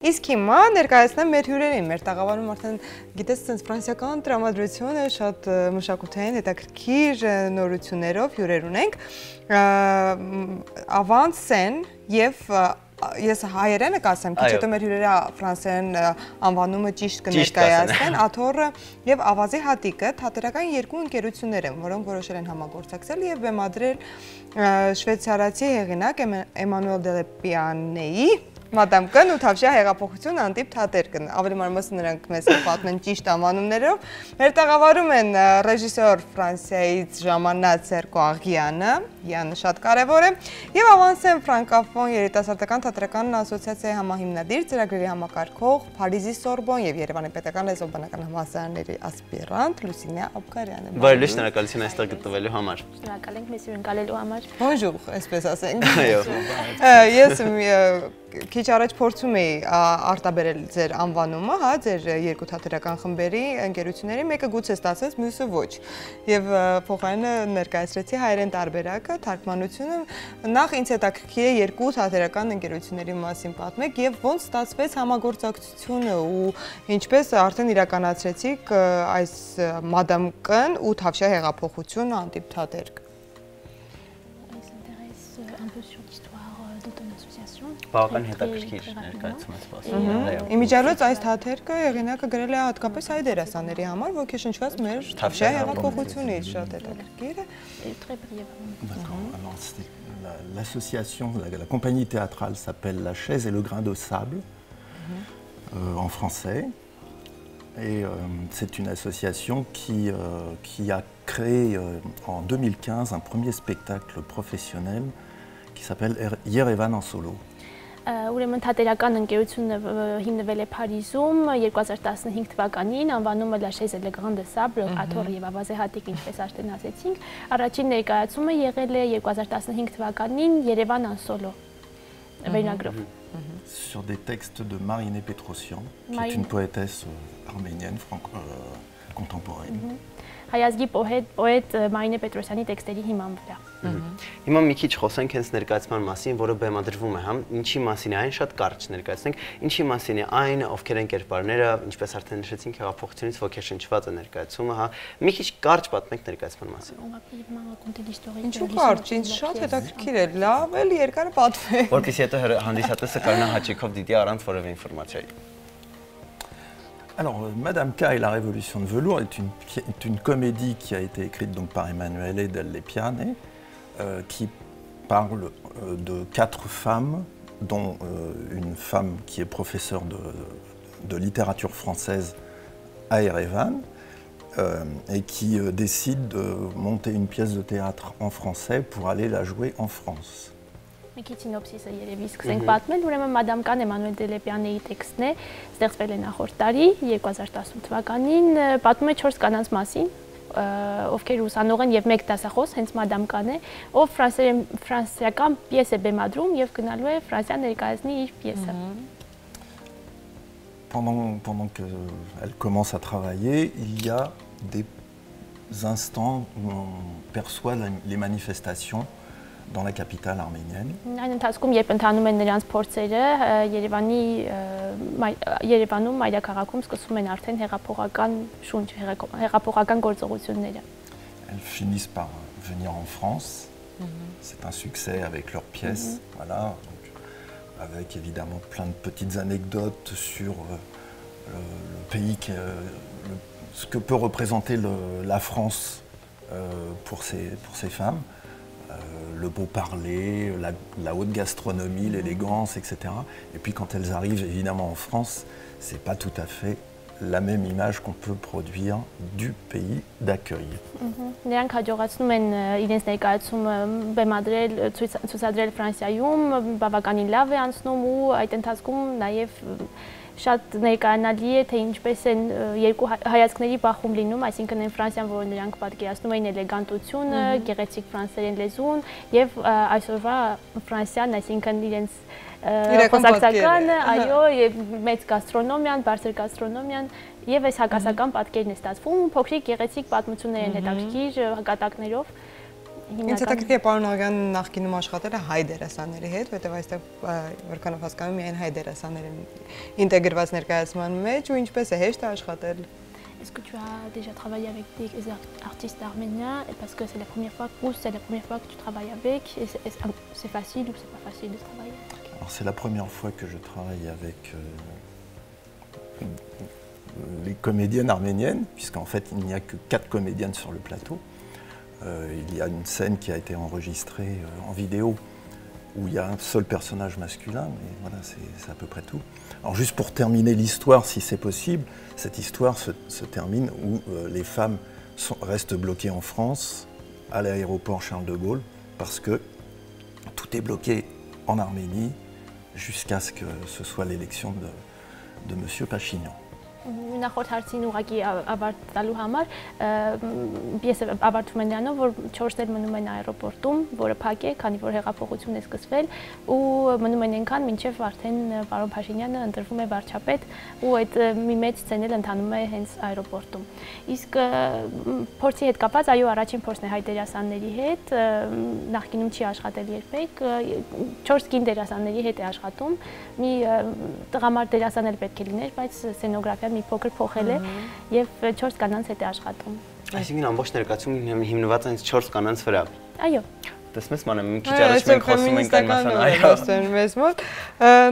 Իսկ հիմա ներկայացնեմ մեր հյուրերին, մեր տաղավարում արդեն գիտես ցենց ֆրանսիական տրամադրությունը շատ մշակութային հետաքրքիր նորություններով հյուրեր ունենք Ավանսեն եւ ես հայերենը կասեմ, քիչ հետո մեր հյուրերը ֆրանսերեն անվանումը ճիշտ կներկայացնեն, Աթոռը եւ Ավազի հատիկը թատերական երկու ընկերություններ են, որոնք որոշել են համագործակցել եւ բեմադրել շվեյցարացի հեղինակ Էմանուել Դելեպիանեի Մադամ Կն ու Թավշյա հեղափոխություն անտիպ թատերկն, ավելի մանրամասն նրանք մեզ պատմեն ճիշտ անվանումներով։ Մեր տաղավարում են ռեժիսոր Ֆրանսիայից ժամանած Սերկո Աղյանը, Յանը շատ կարևոր է, եւ Ավանսեն ֆրանկոֆոն երիտասարդական թատերական ասոցիացիայի համահիմնադիր, ծրագրերի համակարգող, Փարիզի Սորբոն եւ Երևանի պետական լեզվաբանական համալսարանների ասպիրանտ Լուսինե Աբգարյանը։ Բարի շնորհակալություն այստեղ գտնվելու համար։ Շնորհակալ ենք մեզ հյուրընկալելու համար։ Bonjour, այսպես ասենք։ Այո։ Ես քիչ առաջ փորձում էի արտաբերել ձեր անվանումը, հա, ձեր երկու թատերական խմբերի ընկերությունների, մեկը գուցե ստացեց, մյուսը ոչ։ Եվ փոխարենը ներկայացրեցի հայերեն տարբերակը, թարգմանությունը, նախ ինձ հետաքրքիր է երկու թատերական ընկերությունների մասին պատմեք եւ ոնց ստացվեց համագործակցությունը ու ինչպես արդեն իրականացրեցիք այս Մադամ Կն ու Թավշյա հեղափոխություն անտիպ թատերք։ Բավական հետաքրքիր ներկայացում է սպասում։ Իմիջիալոց այս թաթերքը հեղինակը գրել է հատկապես հայ դերասանների համար, ոգեշնչված մեր Թավշյա հեղափոխությունից, շատ հետաքրքիր է։ L'association, la compagnie théâtrale s'appelle La Chaise et le Grain de Sable, en français. Et c'est une association qui a créé en 2015 un premier spectacle professionnel qui s'appelle Yerevan en solo. Ուրեմն թատերական ընկերությունը հիմնվել է Փարիզում 2015 թվականին, անվանումը La Chaise et le Grain de Sable, Աթոռ եւ Ավազի հատիկ, ինչպես արդեն ասեցինք։ Առաջին ներկայացումը եղել է 2015 թվականին Երևան en solo վերնագրով։ Sur des textes de Marinée Petrosian, qui est une poétesse arménienne contemporaine. Հայազգի պոետ Մարինե Պետրոսյանի տեքստերի հիման վրա։ Հիմա մի քիչ խոսենք հենց ներկայացման մասին, որը բեմադրվում է, հա, ինչի մասին է այն շատ կարճ ներկայացնենք, ինչի մասին է այն, ովքեր են կերպարները, ինչպես արդեն նշեցինք, հեղափոխությունից ոգեշնչված է ներկայացումը, հա, մի քիչ կարճ պատմենք ներկայացման մասին։ Ինչու կարճ, ինձ շատ հետաքրքիր է, լավ էլ երկար պատմեք։ Որպեսզի հետո հանդիսատեսը կարողանա հաճիկով դիտի առանց որևէ ինֆորմացիայի։ Alors, Madame K et la Révolution de Velours est une comédie qui a été écrite donc par Emanuele Delleppiane, qui parle de 4 femmes, dont une femme qui est professeure de littérature française à Erevan, et qui décide de monter une pièce de théâtre en français pour aller la jouer en France. Մի քիչ սինոպսիսը երևի սկսենք պատմել, ուրեմն Մադամ Կան Էմանուել Դելեպիանեի տեքստն է, ստեղծվել է նախորդ տարի 2018 թվականին, պատմում է 4 կանանց մասին, ովքեր ուսանող են եւ մեկ դասախոս, հենց Մադամ Կան է, ով ֆրանսիական պիես է բեմադրում եւ գնալու է Ֆրանսիա ներկայացնի իր պիեսը։ Pendant qu'elle commence à travailler, il y a des instants où on perçoit les manifestations dans la capitale arménienne. Այն ընթացքում, երբ ընթանում են նրանց փորձերը, Երևանում մայրաքաղաքում սկսում են արդեն հեղափոխական շունչ, հեղափոխական գործողությունները։ Elles finissent par venir en France. C'est un succès avec leurs pièces, voilà, donc, avec évidemment plein de petites anecdotes sur le pays, ce que peut représenter la France pour ces femmes. Le beau parler, la haute gastronomie, l'élégance, etc. Et puis quand elles arrivent évidemment en France, c'est pas tout à fait la même image qu'on peut produire du pays d'accueil. Նրանք հաջողացնում են իրենց ներկայացումը բեմադրել, ցուցադրել Ֆրանսիայում, բավականին լավ է անցնում ու այդ ընթացքում նաև շատ ներկայանալի է, թե ինչպես են երկու հայացքների բախում լինում, այսինքն այն Ֆրանսիան, որը նրանք պատկերացնում էին էլեգանտությունը, գեղեցիկ ֆրանսերեն լեզուն եւ այսօրվա Ֆրանսիան, այսինքն իրենց խոսակցականը, այո, եւ մեծ գաստրոնոմիան, բարձր գաստրոնոմիան եւ այս հակասական պատկերն է ստացվում, փոքրիկ գեղեցիկ պատմություններ են հետաքրքիր հակատակներով։ Ինձ հետաքրքիր է պարոն Աղյան նախկինում աշխատել է հայ դերասանների հետ, որտեղ այստեղ որքանով հասկանում միայն հայ դերասաններ են ինտեգրված ներկայացման մեջ ու ինչպես է հեշտ է աշխատել։ Est-ce que tu as déjà travaillé avec des artistes arméniens parce que c'est la première fois ou c'est la première fois que tu travailles avec et c'est facile ou c'est pas facile de travailler avec? Alors c'est la première fois que je travaille avec les comédiennes arméniennes, puisqu'en fait il n'y a que 4 comédiennes sur le plateau. Il y a une scène qui a été enregistrée en vidéo où il y a un seul personnage masculin, mais voilà, c'est à peu près tout. Alors juste pour terminer l'histoire, si c'est possible, cette histoire se termine où les femmes restent bloquées en France, à l'aéroport Charles de Gaulle, parce que tout est bloqué en Arménie jusqu'à ce que ce soit l'élection de M. Pachinian. Նախորդ հարցին ուղղակի ավարտ տալու համար պիեսը ավարտվում է նրանով, որ 4 դեր մնում են աերոպորտում, որը փակ է, քանի որ հեղափոխությունն է սկսվել ու մնում են այնքան, մինչև արդեն պարոն Փաշինյանը ընտրվում է վարչապետ ու այդ մի մեծ սցենել ընթանում է հենց աերոպորտում։ Իսկ փորձի հետ կապված, այո, առաջին փորձն է հայ դերասանների հետ, նախկինում չի աշխատել երբեք, 4 կին դերասանների հետ է աշխատում, մի տղամարդ դերասան էլ պետք է լիներ, բայց սցենոգրաֆիան մի փոքր փոխել է եւ 4 կանանց հետ է աշխատում։ Այսինքն ամբողջ ներկայացումը հիմնված է 4 կանանց վրա։ Այո։ Տեսնես մանեմ, մի քիչ առաջ մենք խոսում ենք այն մասան, այո։ Մեզ մոտ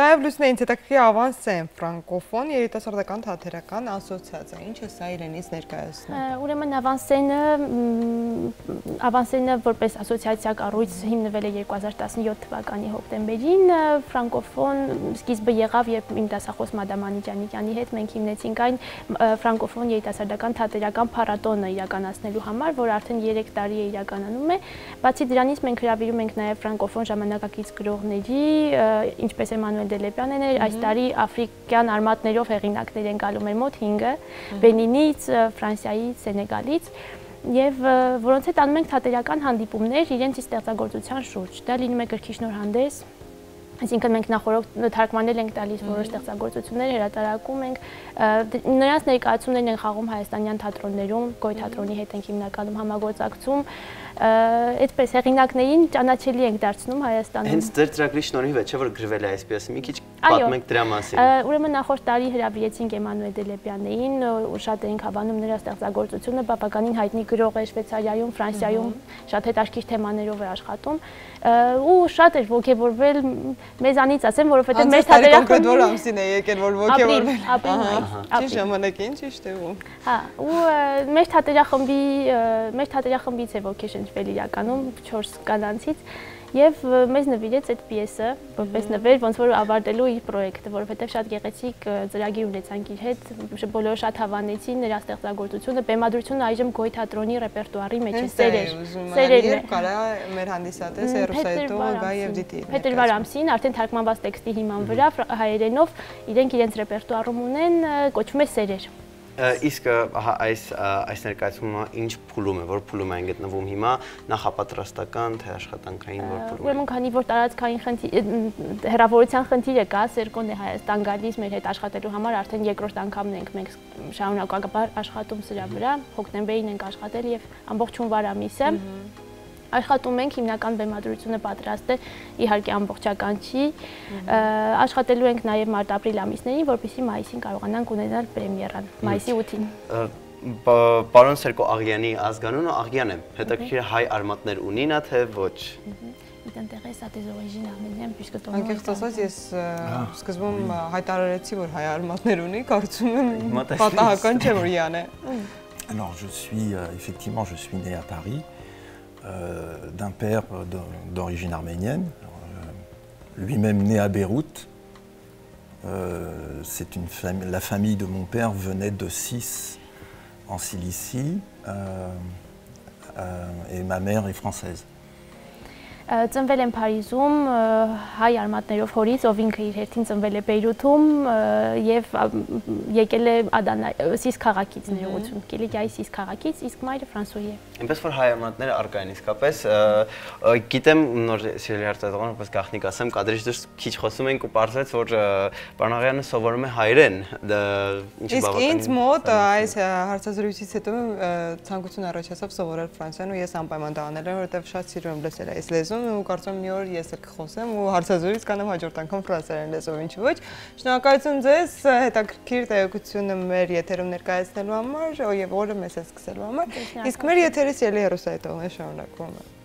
նաև Լուսինե ինձ հետաքրքիր ավանսեն ֆրանկոֆոն երիտասարդական թատերական ասոցիացիա, ինչը սա իրենից ներկայացնում։ Ուրեմն ավանսենը որպես ասոցիացիա կառույց հիմնվել է 2017 թվականի հոկտեմբերին, ֆրանկոֆոն սկիզբը եղավ, երբ իմ դասախոս Մադամ Անիջանիկյանի հետ մենք հիմնեցինք այն ֆրանկոֆոն երիտասարդական թատերական փառատոնը իրականացնելու համար, որ արդեն 3 տարի է իրականանում է։ Բացի դրանից մենք հրավիրում ենք նաև ֆրանկոֆոն ժամանակակից գրողների, ինչպես Էմանուել Դելեպյանն էր, այս տարի աֆրիկյան արմատներով հեղինակներ են գալու մեր մոտ 5-ը, Բենինից, Ֆրանսիայից, Սենեգալից, եւ որոնց հետ անում ենք թատերական հանդիպումներ իրենց ստեղծագործության շուրջ։ Դա լինում է գրքի շնորհանդես, այսինքն մենք նախորդ թարգմանել ենք տալիս որոշ ստեղծագործություններ, հրատարակում ենք, նրանց ներկայացումներն են խաղում հայաստանյան թատրոններում, Գոյ թատրոնի հետ ենք հիմնականում համագործակցում, այդպես հեղինակներին ճանաչելի ենք դարձնում Հայաստանում։ Հենց ձեր ծրագրի շնորհիվ է, չէ՞ որ գրվել է այսպես, մի քիչ պատմենք դրա մասին։ Ուրեմն նախորդ տարի հրավիրեցինք Էմանուել Դելեպյանին, ու շատ էինք հավանում նրա ստեղծագործությունը, բավականին հայտնի գրող է Շվեյցարիայում, Ֆրանսիայում, շատ հետաքրքիր թեմաներով է աշխատում, ու շատ էր ոգևորվել մեզանից, ասեմ, որովհետև մեր թատերախմբի որ ամսին է եկել, որ ոգևորվել։ Ապրիլ, ժամանակին ճիշտ է ու։ Հա, ու մեր թատերախմբից է ոգեշնչվել իրականում 4 կանանցից եւ մեզ նվիրեց այդ պիեսը, որպես նվեր, ոնց որ ավարտելու իր պրոյեկտը, որովհետեւ շատ գեղեցիկ ծրագիր ունեցանք իր հետ, բոլորը շատ հավանեցին նրա ստեղծագործությունը, բեմադրությունը այժմ Գոյ թատրոնի ռեպերտուարի մեջ է, սերերն է։ Կարա մեր հանդիսատես Ռուսայտո գա եւ դիտի։ Փետրվար ամսին արդեն թարգմանված տեքստի հիման վրա հայերենով իրենք իրենց ռեպերտուարում ունեն, կոչվում է Սերեր։ Իսկ այս ներկայացումը ինչ փուլում է, որ փուլում է գտնվում հիմա, նախապատրաստական, թե աշխատանքային, որ փուլում է։ Ուրեմն քանի որ տարածքային հեռավորության խնդիրը կա, Սերկոն է Հայաստան գալիս մեր հետ աշխատելու համար, արդեն երկրորդ անգամն ենք մենք շարունակաբար աշխատում սրա վրա, հոկտեմբերին ենք աշխատել եւ ամբողջ հունվար ամիսը աշխատում ենք, հիմնական բեմադրությունը պատրաստ է, իհարկե ամբողջական չի, աշխատելու ենք նաև մարտ-ապրիլ ամիսներին, որպեսզի մայիսին կարողանանք ունենալ պրեմիերան, մայիսի 8-ին։ Պարոն Սերկո Աղյանի ազգանունը Աղյան է, հետաքրքիր հայ արմատներ ունի նա, թե ոչ։ Il t'intéresse à tes origines arméniennes puisque ton nom est Անկեղծ ասած ես սկզբում հայտարարեցի, որ հայ արմատներ ունի, կարծում եմ պատահական չէ, որ Յան է։ Alors effectivement, je suis né à Paris. D'un père d'origine arménienne, lui-même né à Beyrouth. La famille de mon père venait de Sis en Cilicie et ma mère est française. Ծնվել եմ Փարիզում հայ արմատներով հորից, ով ինքը իր հերթին ծնվել է Բեյրութում եւ եկել է Սիս քաղաքից ներողություն, Կիլիկիայի Սիս քաղաքից, իսկ մայրը ֆրանսուհի է։ Այնպես որ հայ արմատները առկա են իսկապես, գիտեմ նոր սիրելի հարցազրույցը, որպես գաղտնիք ասեմ, կադրից դուրս քիչ խոսում ենք ու պարզվեց, որ Պարնաղյանը սովորում է հայերեն, ինչը իսկ ինձ մոտ այս հարցազրույցից հետո ցանկություն առաջացավ սովորել ֆրանսերեն ու ես անպայման դա անել եմ, որովհետեւ շատ սիրում եմ լսել այս լեզուն ու կարծում եմ մի օր ես էլ կխոսեմ ու հարցազրույց կանեմ հաջորդ անգամ ֆրանսերեն լեզվով, ինչ ոչ։ Շնորհակալություն ձեզ հետաքրքիր տեղեկությունը մեր եթերում ներկայացնելու համար եւ օրը մեզ է սկսելու համար։ Իսկ մեր եթերը սիրելի հեռուստադիտողներ շարունակվում է։